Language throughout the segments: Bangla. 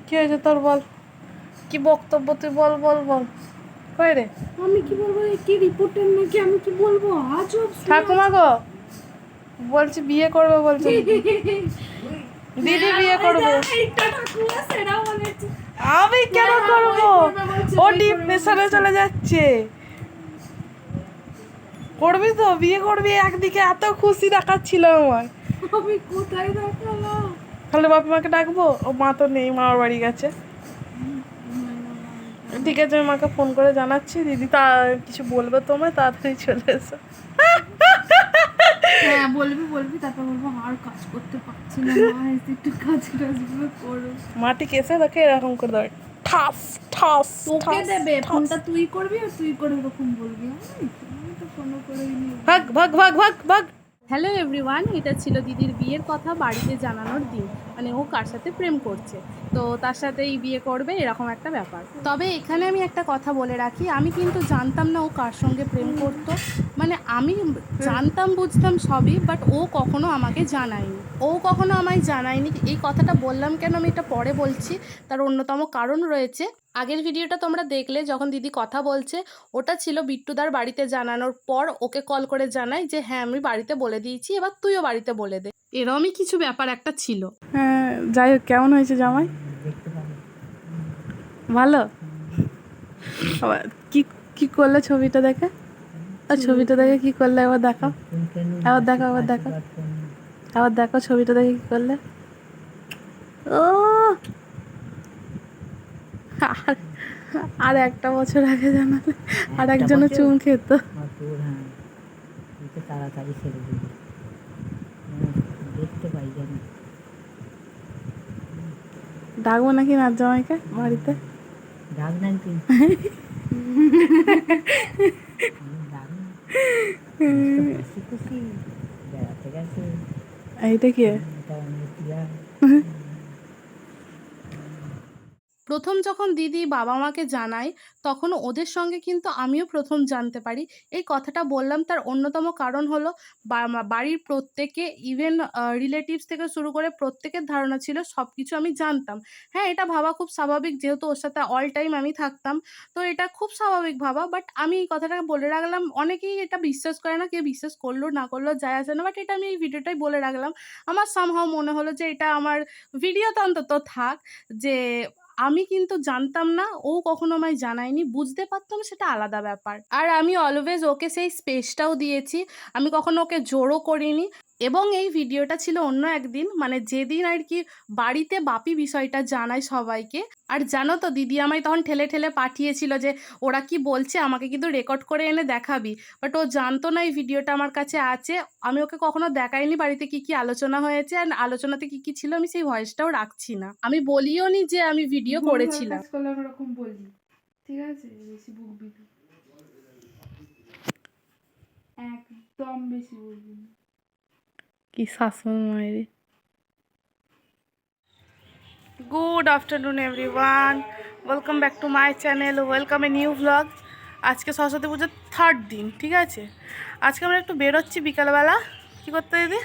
কি হয়েছে তোর বল, কি বক্তব্য তুই বল বল বল। কই রে? আমি কি বলবো, কি রিপোর্টার নাকি, আমি কি বলবো? আজব ঠাকুমা গো, বলছি বিয়ে করবে বলছে দিদি বিয়ে করবে। আমি কেন করব? ও ডিপ্রেশনে চলে যাচ্ছে। করবি তো, বিয়ে করবি। একদিকে এত খুশি দেখাচ্ছিল আমার। আমি কোথায় দেখালাম? তাহলে বাপি মাকে ডাকবো? ও মা তো নেই, মামার বাড়ি গেছে। ঠিক আছে, আমি মাকে ফোন করে জানাচ্ছি। দিদি তা কিছু বলবে তোমায়, তাড়াতাড়ি চলে এসো। হ্যাঁ বলবি বলবি, তারপর বলবো আর কাজ করতে পারছি না মা, এসে একটু কাজ টাজগুলো করো। মাটি কেসে তোকে এরকম করে দেবে, ঠাস ঠাস তোকে ঠাস দেবে ঠাস। ফোনটা, তুই করবি আর তুই করে এরকম বলবি। আমি তো ফোনও করেই নি। ভাগ ভাগ ভাগ ভাগ ভাগ। হ্যালো এভরিওয়ান, এটা ছিল দিদির বিয়ের কথা বাড়িতে জানানোর দিন। মানে ও কার সাথে প্রেম করছে, তো তার সাথেই বিয়ে করবে, এরকম একটা ব্যাপার। তবে এখানে আমি একটা কথা বলে রাখি, আমি কিন্তু জানতাম না ও কার সঙ্গে প্রেম করতো। মানে আমি জানতাম বুঝতাম সবই, বাট ও কখনো আমাকে জানায়নি। এই কথাটা বললাম কেন, আমি এটা পরে বলছি। তার অন্যতম কারণ রয়েছে। আগের ভিডিওটা তোমরা দেখলে, যখন দিদি কথা বলছে, ওটা ছিল বিট্টুদার বাড়িতে জানানোর পর ওকে কল করে জানাই যে হ্যাঁ আমি বাড়িতে বলে দিয়েছি, এবার তুইও বাড়িতে বলে দে। এরমই কিছু ব্যাপার একটা ছিল। হ্যাঁ, যাই হোক, কেমন হয়েছে জামাই? ভালো। আবার কি কি করলে ছবিটা দেখে? আর ছবিটা দেখে কি করলে এবার দেখাও, আবার দেখো, আবার দেখো, আবার দেখো ছবিটা দেখে কি করলে। ও আর আর একটা বছর আগে জানালে আর একজনের চুম খেত। তাড়াতাড়ি ছেড়ে দিবি, দেখতে পাই যেন। ডাকবো নাকি নাচ জামাইকে বাড়িতে? ডাক না তুই, ডাক না। খুশি খুশি বেড়াতে গেছে, এইটা কি? এটা অনেক প্রথম যখন দিদি বাবা মাকে জানায়, তখন ওদের সঙ্গে কিন্তু আমিও প্রথম জানতে পারি। এই কথাটা বললাম, তার অন্যতম কারণ হলো বাড়ির প্রত্যেকে, ইভেন রিলেটিভস থেকে শুরু করে প্রত্যেকের ধারণা ছিল, সব কিছু আমি জানতাম। হ্যাঁ, এটা ভাবা খুব স্বাভাবিক, যেহেতু ওর সাথে অল টাইম আমি থাকতাম, তো এটা খুব স্বাভাবিক ভাবা। বাট আমি এই কথাটা বলে রাখলাম, অনেকেই এটা বিশ্বাস করে না, কেউ বিশ্বাস করলো না করলো যায় আসে না, বাট এটা আমি এই ভিডিওটাই বলে রাখলাম। আমার সামহাও মনে হলো যে এটা আমার ভিডিওতে অন্তত থাক, যে আমি কিন্তু জানতাম না, ও কখনো আমায় জানায়নি। বুঝতে পারতাম সেটা আলাদা ব্যাপার। আর আমি অলওয়েজ ওকে সেই স্পেসটাও দিয়েছি, আমি কখনো ওকে জোরও করিনি। এবং এই ভিডিওটা ছিল অন্য একদিন, মানে যেদিন আর কি বাড়িতে বাপি বিষয়টা জানায় সবাইকে। আর জানো তো, দিদি আমায় তখন ঠেলে ঠেলে পাঠিয়েছিল যে ওরা কি বলছে, আমাকে কিন্তু রেকর্ড করে এনে দেখাবি। বাট ও জানতো না এই ভিডিওটা আমার কাছে আছে। আমি ওকে কখনো দেখাইনি বাড়িতে কি কি আলোচনা হয়েছে, আর আলোচনাতে কি কি ছিল আমি সেই ভয়েসটাও রাখছি না। আমি বলিও নি যে আমি ভিডিও করেছিলাম। কাজ করলে ওরকম বললি, ঠিক আছে? বেশি বকবি না, একদম বেশি বলবি না। কি শাসন মায়ের। Good afternoon everyone, welcome back to my channel, welcome a new vlog. আজকে সরস্বতী পুজোর 3rd দিন, ঠিক আছে? আজকে আমরা একটু বেরোচ্ছি বিকালবেলা। কী করতে দিদি?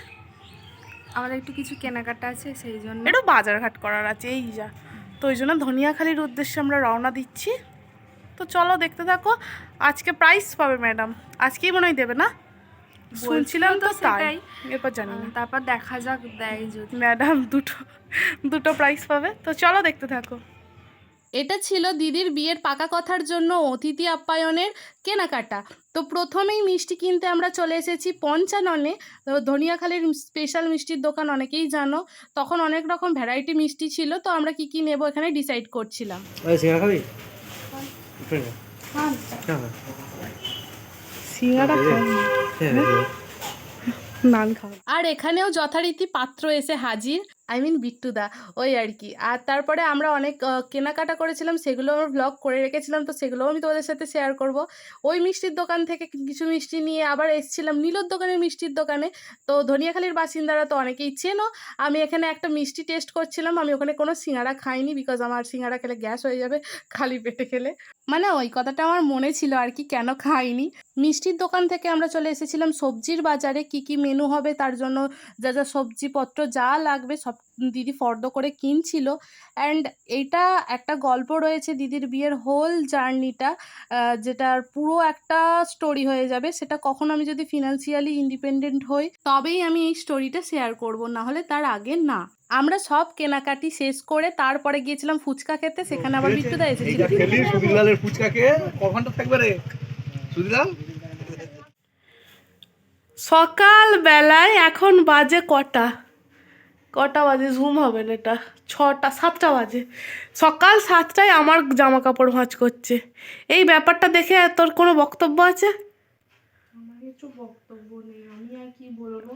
আমাদের একটু কিছু কেনাকাটা আছে, সেই জন্য একটু বাজারঘাট করার আছে, এই যা। তো ওই জন্য ধনিয়াখালির উদ্দেশ্যে আমরা রওনা দিচ্ছি। তো চলো দেখতে থাকো। আজকে প্রাইস পাবে ম্যাডাম, আজকেই মনে হয় দেবে না? শুনছিলাম তো তাই, এরপর জানি না। তারপর দেখা যাক, দেয় যদি। ম্যাডাম দুটো প্রাইস পাবে, তো চলো দেখতে থাকো। এটা ছিল দিদির বিয়ের পাকা কথার জন্য অতিথি আপ্যায়নের কেনাকাটা। তো প্রথমেই মিষ্টি কিনতে আমরা চলে এসেছি পঞ্চাননে। তো ধনিয়াখালীর স্পেশাল মিষ্টির দোকান অনেকেই জানো, তখন অনেক রকম ভ্যারাইটি মিষ্টি ছিল। তো আমরা কি কি নেব এখানে ডিসাইড করছিলাম। সিঙ্গারা নান খাও। আর এখানেও যথারীতি পাত্র এসে হাজির, আই মিন বিট্টুদা, ওই আর কি। আর তারপরে আমরা অনেক কেনাকাটা করেছিলাম, সেগুলো আমরা ব্লগ করে রেখেছিলাম, তো সেগুলোও আমি তোমাদের সাথে শেয়ার করব। ওই মিষ্টির দোকান থেকে কিছু মিষ্টি নিয়ে আবার এসেছিলাম নীলোর দোকানের মিষ্টির দোকানে। তো ধনিয়াখালীর বাসিন্দারা তো অনেকেই চেনো। আমি এখানে একটা মিষ্টি টেস্ট করছিলাম। আমি ওখানে কোনো সিঙ্গারা খাইনি, বিকজ আমার সিঙ্গারা খেলে গ্যাস হয়ে যাবে খালি পেটে খেলে। মানে ওই কথাটা আমার মনে ছিল আর কি, কেন খাইনি। মিষ্টির দোকান থেকে আমরা চলে এসেছিলাম সবজির বাজারে। কি কি মেনু হবে তার জন্য যা যা সবজিপত্র যা লাগবে সব দিদি ফর্দ করে কিনছিল। অ্যান্ড এইটা একটা গল্প রয়েছে দিদির বিয়ের হোল জার্নিটা, যেটার পুরো একটা স্টোরি হয়ে যাবে। সেটা কখন আমি যদি ফিনান্সিয়ালি ইন্ডিপেন্ডেন্ট হই তবেই আমি এই স্টোরিটা শেয়ার করব, না হলে তার আগে না। আমরা সব কেনাকাটি শেষ করে তারপরে গিয়েছিলাম ফুচকা খেতে, সেখানে আবার বিট্টুদা এসেছিল। সুধীরলালের ফুচকা খেয়ে ক ঘন্টা থাকবে রে সুধীরলাল? সকাল বেলায় এখন বাজে কটা বাজে, ঝুম হবে না, এটা 7টা বাজে। সকাল 7টায় আমার জামা কাপড় ভাঁজ করছে। এই ব্যাপারটা দেখে তোর কোনো বক্তব্য আছে? আমার কিছু বক্তব্য নেই, আমি আর কি বলবো।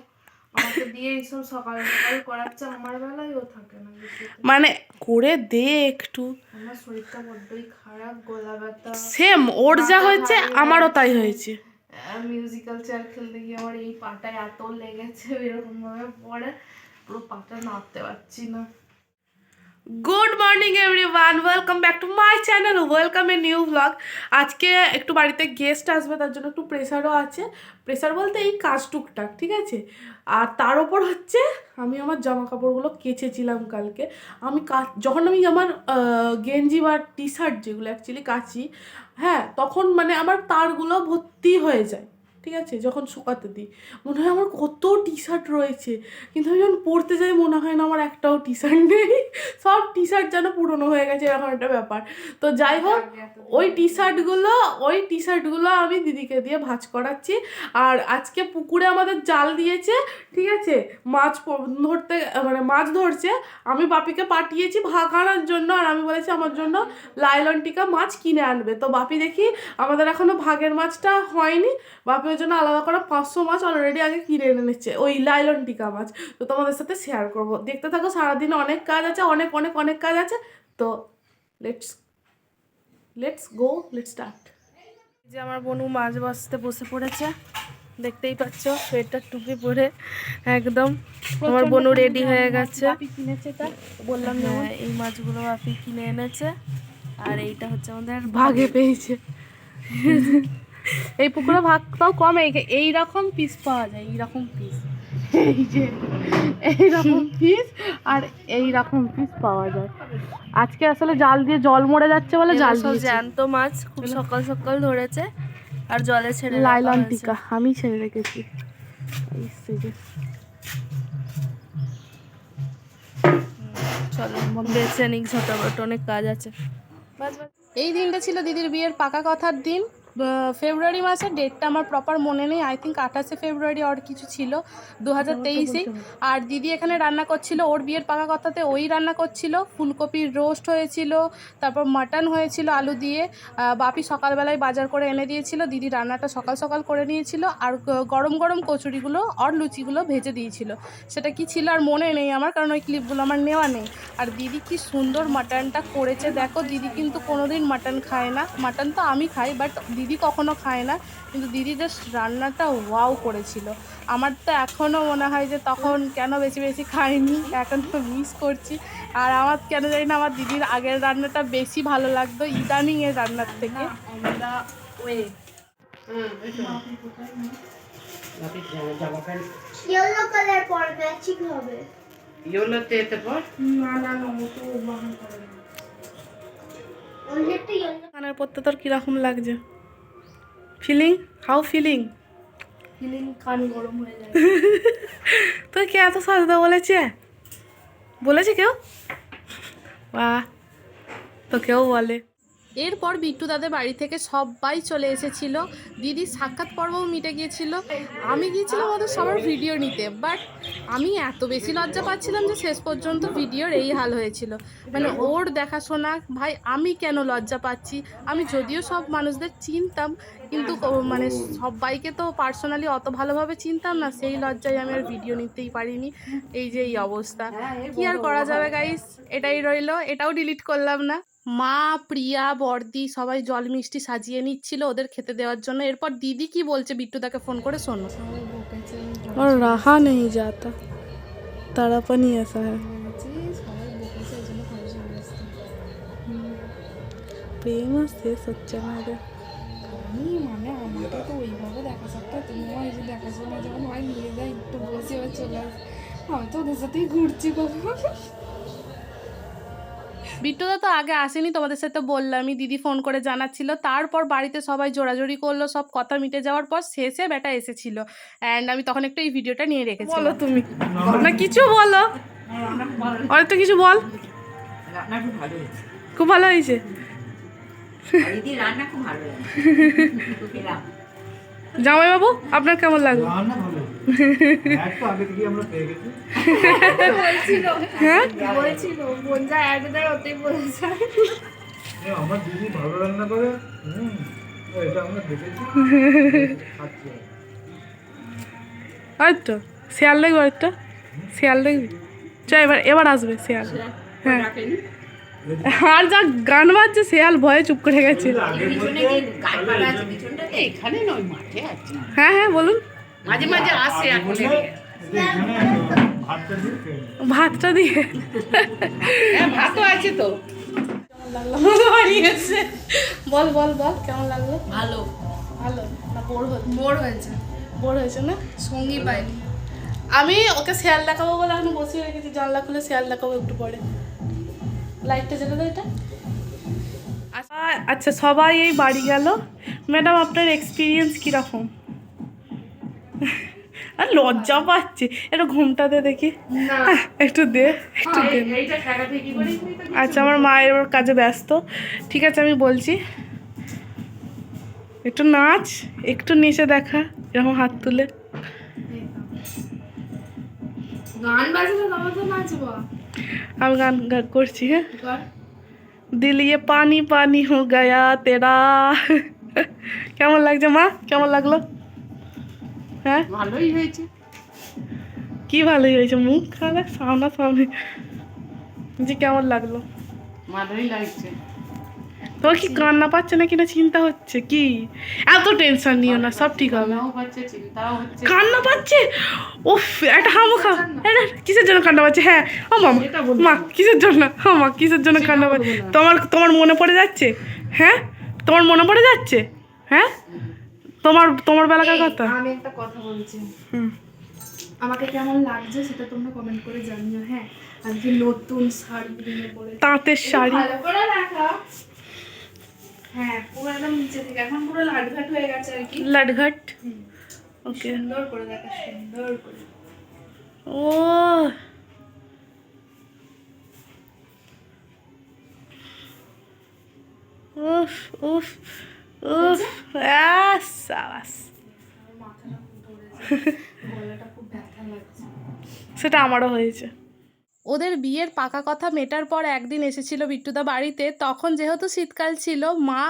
আমাকে দিয়ে এইসব সকাল সকাল করাচ্ছে, আমার বেলায়ও থাকে না কিছুতে। মানে করে দে একটু। আমার শরীরটা বড্ডই খারাপ, গলা ব্যথা। সেম, ওর যা হয়েছে আমারও তাই হয়েছে। মিউজিক্যাল চেয়ার খেলতে গিয়ে আমার এই পাটায় এত লেগেছে, এরকম ভাবে পড়ে পুরো পাটা নাড়তে পারছি না। Good morning everyone, welcome back to my channel, welcome a new blog. আজকে একটু বাড়িতে গেস্ট আসবে, তার জন্য একটু প্রেশারও আছে। প্রেশার বলতে এই কাজ টুকটাক, ঠিক আছে। আর তার ওপর হচ্ছে আমি আমার জামা কাপড়গুলো কেচেছিলাম কালকে। যখন আমি আমার গেঞ্জি বা টি শার্ট যেগুলো অ্যাকচুয়ালি কাচি, হ্যাঁ, তখন মানে আমার তারগুলো ভর্তি হয়ে যায়, ঠিক আছে। যখন শুকাতে দিই মনে হয় আমার কত টি শার্ট রয়েছে, কিন্তু আমি যখন পরতে যাই মনে হয় না আমার একটাও টি শার্ট নেই। সব টি শার্ট যেন পুরনো হয়ে গেছে, এরকম একটা ব্যাপার। তো যাই হোক, ওই টি শার্টগুলো আমি দিদিকে দিয়ে ভাঁজ করাচ্ছি। আর আজকে পুকুরে আমাদের জাল দিয়েছে, ঠিক আছে, মাছ ধরছে। আমি বাপিকে পাঠিয়েছি ভাগ আনার জন্য, আর আমি বলেছি আমার জন্য লাইলন টিকা মাছ কিনে আনবে। তো বাপি দেখি আমাদের এখনো ভাগের মাছটা হয়নি, বাপি ওই জন্য আলাদা করে 500 মাছ অলরেডি আগে কিনে এনে নিচ্ছে, ওই লাইলন টিকা মাছ। তো তোমাদের সাথে শেয়ার করবো, দেখতে থাকো। সারাদিন অনেক কাজ আছে, অনেক অনেক অনেক কাজ আছে। তো লেটস গো, লেটস স্টার্ট। যে আমার বোনু মাছ বাছতে বসে পড়েছে, দেখতেই পাচ্ছ, সোয়েটার টুপি পরে একদম আমার বোনু রেডি হয়ে গেছে। বাপি কিনেছে, তা বললাম না। হ্যাঁ, এই মাছগুলো বাপি কিনে এনেছে, আর এইটা হচ্ছে আমাদের ভাগে পেয়েছে। এই পুকুরে ভাগটাও কম, এইরকম পিস পাওয়া যায়, এইরকম পিস, এই যে এইরকম পিস আর এইরকম পিস পাওয়া যায়। আজকে আসলে জাল দিয়ে জল মরে যাচ্ছে বলে জাল সব দিয়েছে। জ্যান্ত মাছ খুব সকাল সকাল ধরেছে আর জলে ছেড়ে রাখা লাইলন হয়েছে। টিকা আমি ছেড়ে রেখেছি। চলো বেছে নিক, ঝটাপট অনেক কাজ আছে। বাস বাস। এই দিনটা ছিল দিদির বিয়ের পাকা কথার দিন। ফেব্রুয়ারি মাসের ডেটটা আমার প্রপার মনে নেই, আই থিঙ্ক 28শে ফেব্রুয়ারি আর কিছু ছিল 2023-এই। আর দিদি এখানে রান্না করছিল, ওর বিয়ের পাকা কথাতে ওই রান্না করছিল। ফুলকপির রোস্ট হয়েছিল, তারপর মাটন হয়েছিল আলু দিয়ে। বাপি সকালবেলায় বাজার করে এনে দিয়েছিল, দিদি রান্নাটা সকাল সকাল করে নিয়েছিল। আর গরম গরম কচুরিগুলো আর লুচিগুলো ভেজে দিয়েছিল। সেটা কি ছিল আর মনে নেই আমার, কারণ ওই ক্লিপগুলো আমার নেওয়া নেই। আর দিদি কি সুন্দর মাটনটা করেছে দেখো। দিদি কিন্তু কোনোদিন মাটন খায় না, মাটন তো আমি খাই, বাট দিদি কখনো খায় না। কিন্তু দিদি জাস্ট রান্নাটা ওয়াও করেছিল। আমার তো এখনও মনে হয় যে তখন কেন বেশি বেশি খাইনি, এখন তো মিস করছি। আর আমার কেন জানি না আমার দিদির আগের রান্নাটা বেশি ভালো লাগতো ইদানিং এর রান্নার থেকে। ইয়েলো কালার পর ম্যাচিং হবে। অনেকটা ইয়েলো। কানের পড়তে তোর কিরকম লাগছে? ফিলিং কান গরম হয়ে যায়। তুই কে এত সাজতে বলেছে কেউ? বাহ, তো কেউ বলে। এরপর বিট্টু দাদের বাড়ি থেকে সবাই চলে এসেছিল, দিদির সাক্ষাৎ পর্বও মিটে গিয়েছিল। আমি গিয়েছিলাম ওদের সবার ভিডিও নিতে, বাট আমি এত বেশি লজ্জা পাচ্ছিলাম যে শেষ পর্যন্ত ভিডিওর এই হাল হয়েছিল। মানে ওর দেখাশোনা, ভাই আমি কেন লজ্জা পাচ্ছি? আমি যদিও সব মানুষদের চিনতাম, কিন্তু মানে সবাইকে তো পার্সোনালি অত ভালোভাবে চিনতাম না, সেই লজ্জায় আমি আর ভিডিও নিতেই পারিনি। এই যে এই অবস্থা, কি আর করা যাবে গাইস, এটাই রইলো, এটাও ডিলিট করলাম না। মা, প্রিয়া, বর্দি সবাই জল মিষ্টি সাজিয়ে নিচ্ছিল ওদের খেতে দেওয়ার জন্য। এরপর দিদি কি বলছে বিট্টুদাকে ফোন করে শোনো। और रहा नहीं जाता, तड़पन ही ऐसा है। प्रेम से सच्चा मेरे। মানে আমাকে তো ওইভাবে দেখা সত্ত্বেও তুমিও এই যে দেখাশোনা যখন হয় নিয়ে যায় একটু বসে চলে আসে, আমি তো ওদের সাথেই ঘুরছি বিট্টুদা তো আগে আসেনি, তোমাদের সাথে বললামই, দিদি ফোন করে জানাচ্ছিল। তারপর বাড়িতে সবাই জোরাজোরি করলো, সব কথা মিটে যাওয়ার পর শেষে বেটা এসেছিল। অ্যান্ড আমি তখন একটু এই ভিডিওটা নিয়ে রেখেছি। বলো তুমি না, কিছু বলো, হয়তো কিছু বল। রান্না খুব ভালো হয়েছে, খুব ভালো হয়েছে। দিদি রান্না খুব ভালো হয়েছে খেলাম। জামাইবাবু আপনার কেমন লাগলো? রান্না ভালো একটু আগে থেকে আমরা পেয়ে গেছি। হ্যাঁ বলছিল বোন যা অ্যাড দেয় ওতেই বোঝা যায়। আমার দিদি ভালো রান্না করে। এটা আমরা দেখেছি, খাচ্ছি। হয়তো শিয়াল দেখবো, একটা শিয়াল দেখবি। চ এবার এবার আসবে শিয়াল। হ্যাঁ আর যা গান বাজছে, শিয়াল ভয়ে চুপ করে গেছে। গাছপালা আছে পিছনটাতে, এখানে নয়, মাঠে আছে। হ্যাঁ হ্যাঁ বলুন। মাঝে মাঝে আসে এখন এদিকে। এখানে ভাতটা দিয়ে খেয়ে নিই। ভাতটা দিয়ে হ্যাঁ, ভাতও আছে তো। বল বল বল কেমন লাগলো? ভালো, ভালো না বোর বোর হয়েছে, বোর হয়েছে না? সঙ্গী পাইনি। আমি ওকে শিয়াল দেখাবো বলে এখন বসিয়ে রেখেছি, জানলা খুলে শিয়াল দেখাবো একটু পরে। লাইটটা জ্বেলে দাও এটা। আচ্ছা সবাই এই বাড়ি গেল। ম্যাডাম আপনার এক্সপিরিয়েন্স কীরকম? আর লজ্জা পাচ্ছে, একটু ঘুমটাতে দেখি। একটু দে, একটু দে। আচ্ছা আমার মায়ের ওর কাজে ব্যস্ত, ঠিক আছে আমি বলছি। একটু নাচ, একটু নেচে দেখা, এরকম হাত তুলে। গান বাজলে তবে তো নাচবো। আমি গান করছি। হ্যাঁ, দিল ये पानी पानी हो गया तेरा। কেমন লাগছে মা? কেমন লাগলো? হ্যাঁ ভালোই হয়েছে। কি ভালোই হয়েছে, মুখ খারাপ সামনা সামনে। যে কেমন লাগলো? ভালোই লাগছে। তোর কি কান্না পাচ্ছে না কিনা চিন্তা হচ্ছে কি? এত টেনশন নিও না, সব ঠিক হবে। কান্নাও পাচ্ছে, চিন্তাও হচ্ছে। কান্না পাচ্ছে? উফ, একটা হামুখা। এটা কিসের জন্য কান্না পাচ্ছে? হ্যাঁ ও মামা, মা কিসের জন্য? ও মা কিসের জন্য কান্না পাচ্ছে? তোমার তোমার মনে পড়ে যাচ্ছে? হ্যাঁ তোমার মনে পড়ে যাচ্ছে? হ্যাঁ তোমার তোমার বেলাকার কথা। আমি একটা কথা বলছি, হুম, আমাকে কেমন লাগছে সেটা তোমরা কমেন্ট করে জানিও। হ্যাঁ, আজকে নতুন শাড়ি কিনে পরে তাঁতের শাড়ি। ভালো করে রাখা। হ্যাঁ, পুরো একদম নিচে থেকে এখন পুরো লাটঘাট হয়ে গেছে আর কি। লাটঘাট। ওকে, সুন্দর করে দেখা, সুন্দর করে। ও উফ উফ উফ, সাবাস। গলাটা খুব ব্যথা লাগছে। সেটা আমারও হয়েছে। ওদের বিয়ের পাকা কথা মেটার পর একদিন এসেছিল বিট্টুদা বাড়িতে। তখন যেহেতু শীতকাল ছিল, মা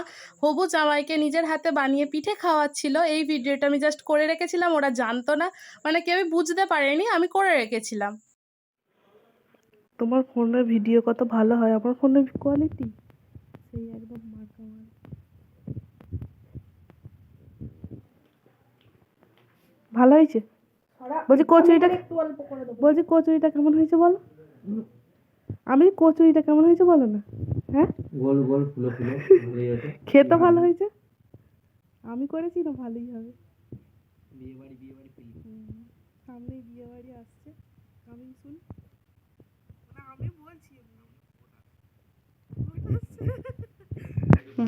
হবু জামাইকে নিজের হাতে বানিয়ে পিঠে খাওয়াচ্ছিল। এই ভিডিওটা আমি জাস্ট করে রেখেছিলাম, ওরা জানতো না, মানে কেউই বুঝতে পারেনি, আমি করে রেখেছিলাম। তোমার ফোনের ভিডিও কত ভালো হয়, আমার ফোনের কোয়ালিটি সেই একদম মার্কা মার। ভালো হয়েছে? বলছি কচুরিটা, বলছি কচুরিটা কেমন হয়েছে বলো? আমি কচুরিটা কেমন হয়েছে বলো না? হ্যাঁ গোল গোল ফুলো ফুলো ভালোই হয়েছে। খেতে ভালো হয়েছে? আমি করেছি না, ভালোই হবে। বিয়ে বাড়ি সামনেই বিয়ে বাড়ি আসছে, আমি শুন আমি বলছি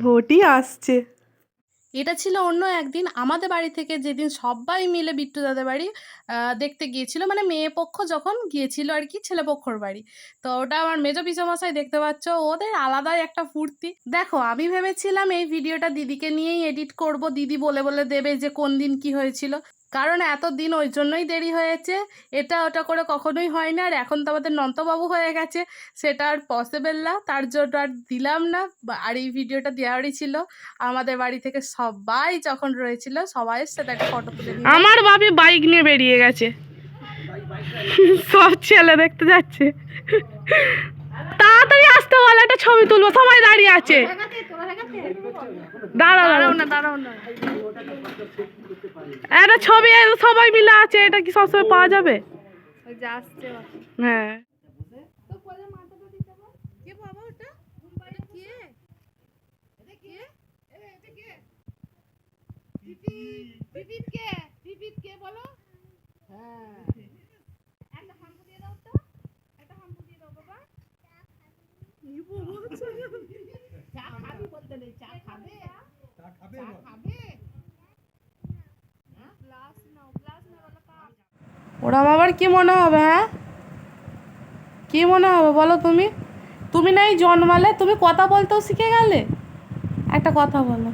ভোটই আসছে। এটা ছিল অন্য একদিন আমাদের বাড়ি থেকে, যেদিন সবাই মিলে বিট্টু দাদের বাড়ি দেখতে গিয়েছিল, মানে মেয়ে পক্ষ যখন গিয়েছিল আর কি, ছেলে পক্ষর বাড়ি। তো ওটা আমার মেজো পিসেমশাই, দেখতে পাচ্ছ ওদের আলাদাই একটা ফুর্তি। দেখো আমি ভেবেছিলাম এই ভিডিওটা দিদিকে নিয়েই এডিট করব, দিদি বলে বলে দেবে যে কোন দিন কি হয়েছিল, কারণ এতদিন ওই জন্যই দেরি হয়েছে। এটা ওটা করে কখনোই হয় না, আর এখন তো আমাদের নন্তবাবু হয়ে গেছে, সেটা আর পসিবল না, তার জন্য আর দিলাম না। আর এই ভিডিওটা দেওয়ারই ছিল আমাদের বাড়ি থেকে সবাই যখন রয়েছিল, সবাইয়ের সাথে একটা ফটো তুলে নিয়ে। আমার বাপি বাইক নিয়ে বেরিয়ে গেছে, সব ছেলে দেখতে যাচ্ছে। তাড়াতাড়ি আসতে বলে, একটা ছবি তুলবো, সবাই দাঁড়িয়ে আছে। দাঁড়াও দাঁড়াও না, দাঁড়াও না, একটা ছবি সবাই মিলে আছে, এটা কি সবসময় পাওয়া যাবে? হ্যাঁ ওরা আবার কি মনে হবে? হ্যাঁ, কি মনে হবে বলো? তুমি তুমি না এই জন্মালে তুমি কথা বলতেও শিখে গেলে? একটা কথা বলো,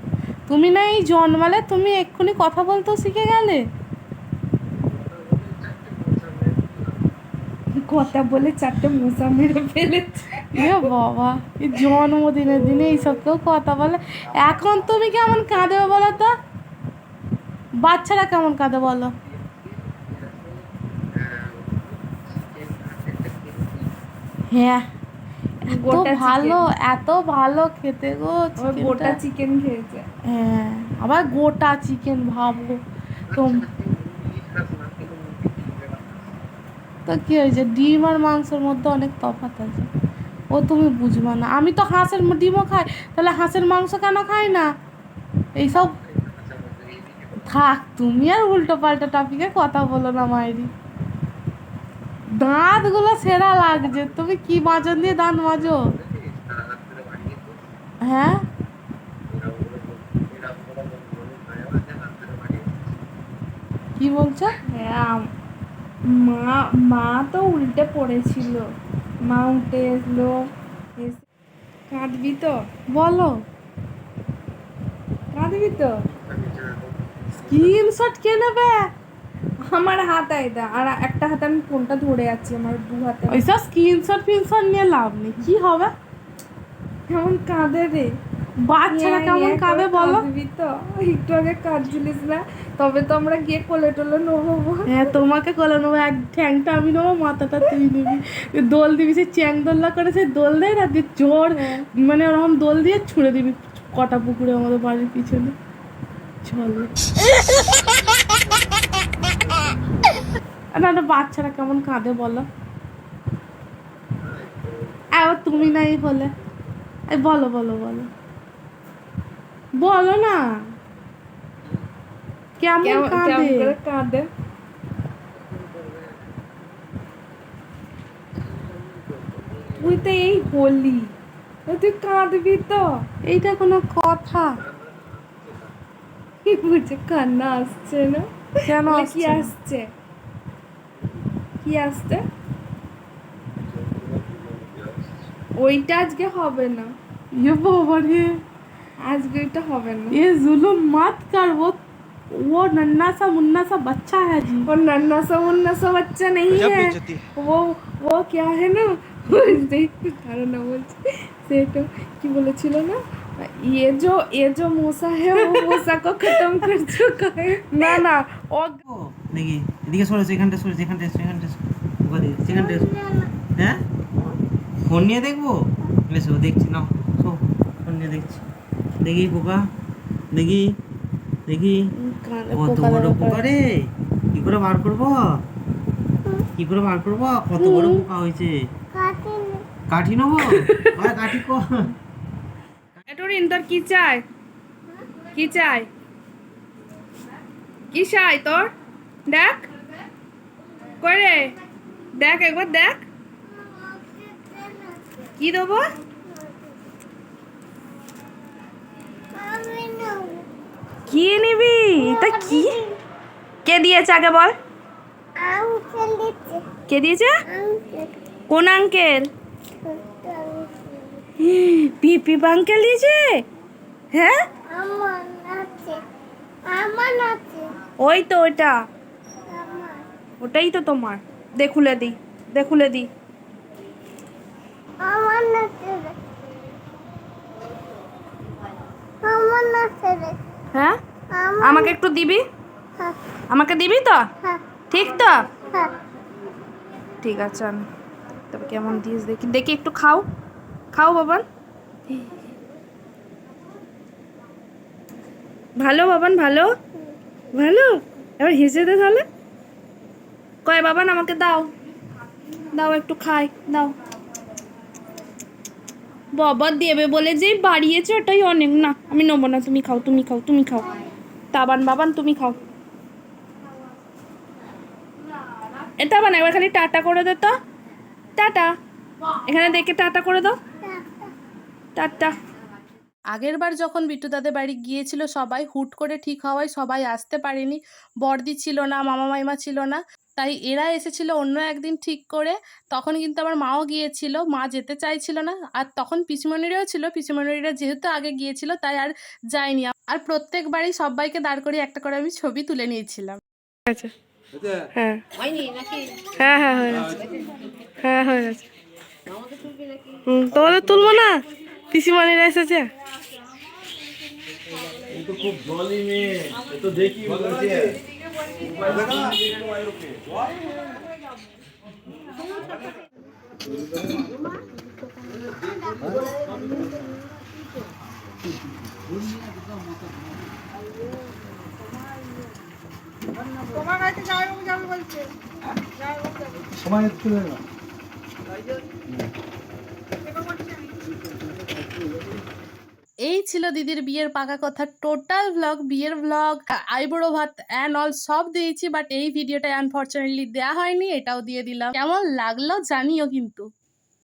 তুমি না এই জন্মালে তুমি এক্ষুনি কথা বলতেও শিখে গেলে? কথা বলে 4টে মশা মেরে ফেলেছে। এ বাবা, এই জন্মদিনের দিনে এইসব কেউ কথা বলে? এখন তুমি কেমন কাঁদে বলো তো? বাচ্চারা কেমন কাঁদে বলো? হ্যাঁ, এত গোটা ভালো, এত ভালো খেতে গো চিকেনটা। গোটা চিকেন খেয়েছে। হ্যাঁ, আবার গোটা চিকেন, ভাবো তো। তো কি হয়েছে, ডিম আর মাংসের মধ্যে অনেক তফাৎ আছে, ও তুমি বুঝবা না। আমি তো হাঁসের ডিমও খাই, তাহলে হাঁসের মাংস কেন খাই না? এইসব থাক, তুমি আর উল্টো পাল্টা টপিকে কথা বলো না মায়েরি। দাঁতগুলো সেরা লাগছে, তুমি কি মাজন দিয়ে দাঁত মাজো? হ্যাঁ, কি বলছো? হ্যাঁ, মা মা তো উল্টে পড়েছিল, মা উঠে এসলো। কাঁদবি তো? বলো। কাঁদবি তো? স্ক্রিনশট কে নেবে? আমার হাত আইদা, আর একটা হাতে আমি ফোনটা ধরে আছি, আমার 2 হাতে। ওইসব স্ক্রিনশট ফিনশট নিয়ে লাভ নেই, কি হবে? কেমন কাঁদে রে বাচ্চারা কেমন কাঁদে বলো? কাঁদবি তো? একটু আগে কাঁদছিলিস না? তবে তো আমরা গিয়ে কোলে টোলে নেবো। হ্যাঁ, তোমাকে কোলে নেবো, এক ঠ্যাংটা আমি নেবো, মাথাটা তুই নিবি। দোল দিবি, সে চ্যাং দোল্লা করে সে দোল দেয় না, যে জোর মানে ওরকম দোল দিয়ে ছুঁড়ে দিবি কটা পুকুরে আমাদের বাড়ির পিছনে। চলো না না, বাচ্চারা কেমন কাঁদে বলো? এবার তুমি নাই হলে এই বলো বলো বলো বলো না, কেমন কেমন কাঁদে? করে কাঁদে? তুই তো এই বললি, তুই কাঁদবি তো? এইটা কোনো কথা? কি বুঝে কান্না আসছে না? কেন বলে আসছে কি না? আসছে? কি আসছে? ওইটা আজকে হবে না, ये बाबा रे, আজকে ওইটা হবে না। ये जुल्म मत कर। वो नन्ना सा मुन्ना सा बच्चा है जी। वो नन्ना सा मुन्ना सा बच्चा नहीं है, वो क्या है ना, কারণ না বলছি সেটা কি বলেছিল না, ये जो मूसा है वो मूसा को खत्म कर चुका है। না না, ও দেখি এদিকে সরেছে, এখানটা সরেছে, এখানটা এসো, এখানটা এসো, ওখানে সেখানটা এসো। হ্যাঁ, ফোন নিয়ে দেখবো? এসো দেখছি, নাও সো, ফোন নিয়ে দেখছি। দেখি পোকা, দেখি দেখি, কানে কত পোকা বড় লাগা পোকা রে! কি করে বার করবো? কি করে বার করবো? কত বড় পোকা হয়েছে! কাঠি নেবো? আরে কাঠি কো, এটুরিন তোর কি চাই? কি চাই? কি চাই তোর? দেখ করে, দেখ একবার দেখ, কি দেবো? কি নিবি? তা কি কে দিয়েছে আগে বল? কে দিয়েছে? কোন আঙ্কেল? পিপি আঙ্কেল দিয়েছে? হ্যাঁ, ওই তো ওইটা, ওটাই তো তোমার। দে খুলে দি, দে খুলে দি। হ্যাঁ, আমাকে একটু দিবি? আমাকে দিবি তো? ঠিক তো? ঠিক আছে, আমি তবে কেমন দিস দেখি, দেখি একটু খাও, খাও বাবান। ভালো বাবান, ভালো ভালো, এবার হেসে দে তাহলে। কয় বাবান আমাকে দাও, দাও একটু খাই, দাও। বাবা দেবে বলে যেই বাড়িয়েছে ওটাই অনেক, না আমি নেবো না, তুমি খাও, তুমি খাও, তুমি খাও। তাবান বাবান তুমি খাও। এটা বানা, এবার খালি টাটা করে দে তো, টাটা, এখানে দেখে টাটা করে দাও। টাটা। আগের বার যখন বিট্টু দাদের বাড়ি গিয়েছিল সবাই, হুট করে ঠিক হওয়ায় সবাই আসতে পারেনি। বড়দি ছিল না, মামা মাইমা ছিল না, তাই এরা এসেছিল অন্য একদিন ঠিক করে। তখন কিন্তু আমার মাও গিয়েছিল, মা যেতে চাইছিল না। আর তখন পিসিমণিরাও ছিল, পিসিমণিরা যেহেতু আগে গিয়েছিল তাই আর যায়নি। আর প্রত্যেকবারই সবাইকে দাঁড় করিয়ে একটা করে আমি ছবি তুলে নিয়েছিলাম। আচ্ছা হ্যাঁ হ্যাঁ হ্যাঁ হয়ে গেছে, হ্যাঁ হয়ে গেছে। তোমাদের তুলবো না, পিসিমণিরা এসেছে। এই ছিল দিদির বিয়ের পাকা কথা, টোটাল ব্লগ, বিয়ের ব্লগ, আইবুড়ো ভাত অ্যান্ড অল সব দিয়েছি। বাট এই ভিডিওটা আনফরচুনেটলি দেওয়া হয়নি, এটাও দিয়ে দিলাম। কেমন লাগলো জানিও কিন্তু।